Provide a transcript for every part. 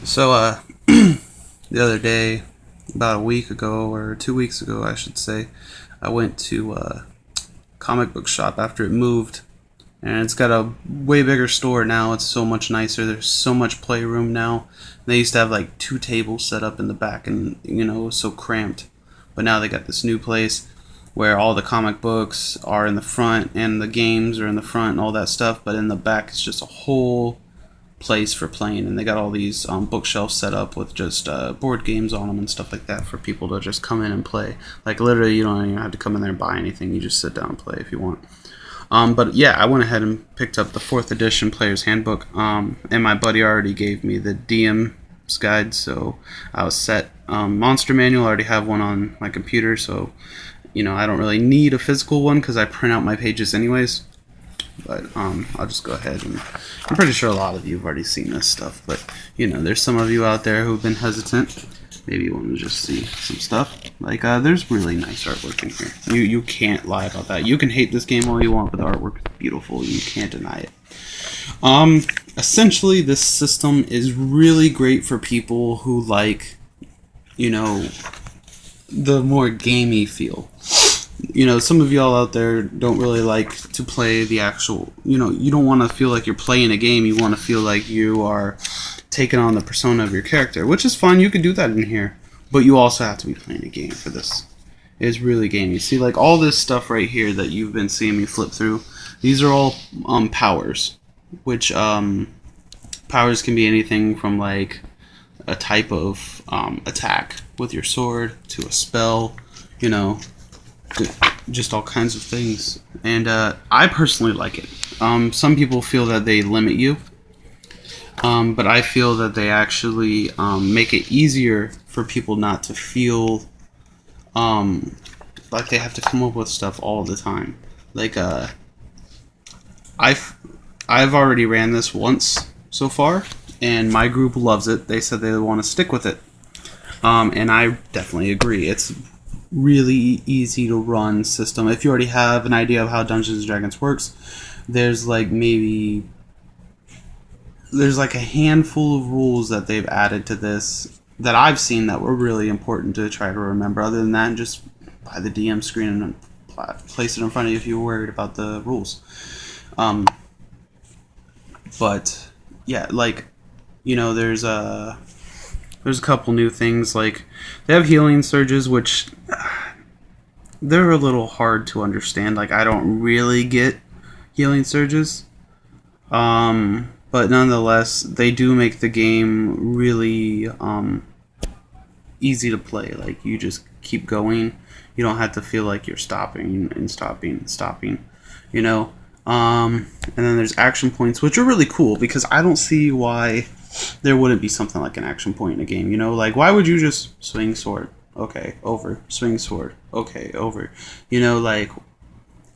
So, the other day, about a week ago, or 2 weeks ago, I should say, I went to a comic book shop after it moved. And it's got a way bigger store now. It's so much nicer. There's so much playroom now. They used to have like two tables set up in the back, and it was so cramped. But now they got this new place where all the comic books are in the front and the games are in the front and all that stuff. But in the back, it's just a whole place for playing, and they got all these bookshelves set up with just board games on them and stuff like that for people to just come in and play. Like literally, you don't even have to come in there and buy anything. You just sit down and play if you want. But yeah, I went ahead and picked up the 4th edition Player's Handbook, and my buddy already gave me the DM's guide, so I was set. Monster Manual, I already have one on my computer, so I don't really need a physical one because I print out my pages anyways. But I'll just go ahead, and I'm pretty sure a lot of you have already seen this stuff, but there's some of you out there who've been hesitant. Maybe you want to just see some stuff. Like, there's really nice artwork in here. You can't lie about that. You can hate this game all you want, but the artwork is beautiful. You can't deny it. Essentially, this system is really great for people who like, the more gamey feel. Some of y'all out there don't really like to play the actual, you don't want to feel like you're playing a game. You want to feel like you are taking on the persona of your character, which is fine. You can do that in here, but you also have to be playing a game for this. It's really gamey. See, like all this stuff right here that you've been seeing me flip through, these are all powers, which powers can be anything from like a type of attack with your sword to a spell, just all kinds of things. And I personally like it. Some people feel that they limit you, but I feel that they actually make it easier for people not to feel like they have to come up with stuff all the time. Like I've already ran this once so far, and my group loves it. They said they want to stick with it, and I definitely agree. It's really easy to run system. If you already have an idea of how Dungeons and Dragons works, there's like a handful of rules that they've added to this that I've seen that were really important to try to remember. Other than that, just buy the DM screen and place it in front of you if you're worried about the rules. But yeah, there's a couple new things. Like they have healing surges, which they're a little hard to understand. Like I don't really get healing surges. But nonetheless, they do make the game really easy to play. Like you just keep going. You don't have to feel like you're stopping and stopping and stopping. And then there's action points, which are really cool because I don't see why there wouldn't be something like an action point in a game. Like why would you just swing sword? Okay, over. Swing sword. Okay, over. Like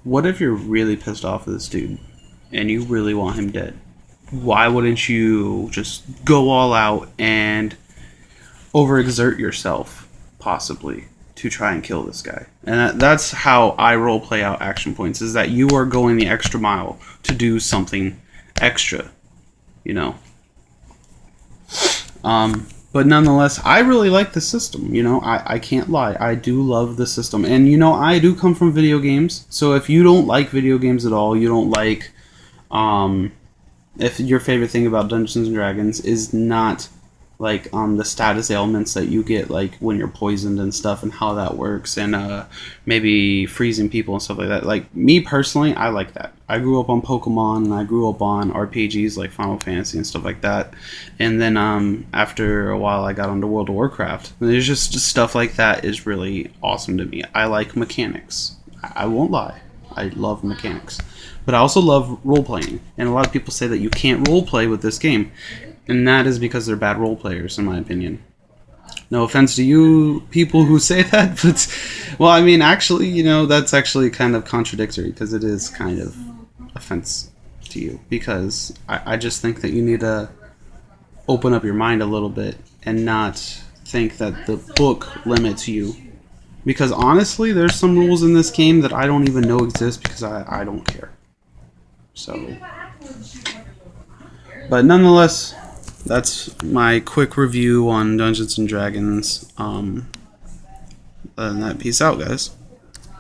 what if you're really pissed off with this dude and you really want him dead? Why wouldn't you just go all out and overexert yourself, possibly, to try and kill this guy? And that's how I role play out action points, is that you are going the extra mile to do something extra, But nonetheless, I really like the system, I can't lie. I do love the system. And, I do come from video games, so if you don't like video games at all, you don't like... if your favorite thing about Dungeons and Dragons is not like the status ailments that you get like when you're poisoned and stuff and how that works, and maybe freezing people and stuff like that. Like me personally, I like that. I grew up on Pokemon and I grew up on RPGs like Final Fantasy and stuff like that. And then after a while I got onto World of Warcraft. And there's just stuff like that is really awesome to me. I like mechanics. I won't lie. I love mechanics. But I also love role-playing. And a lot of people say that you can't role-play with this game. And that is because they're bad role-players, in my opinion. No offense to you people who say that, but... Well, I mean, actually, that's actually kind of contradictory, because it is kind of offense to you. Because I just think that you need to open up your mind a little bit and not think that the book limits you. Because honestly, there's some rules in this game that I don't even know exist because I don't care. So, but nonetheless, that's my quick review on Dungeons and Dragons. Other than that, peace out, guys.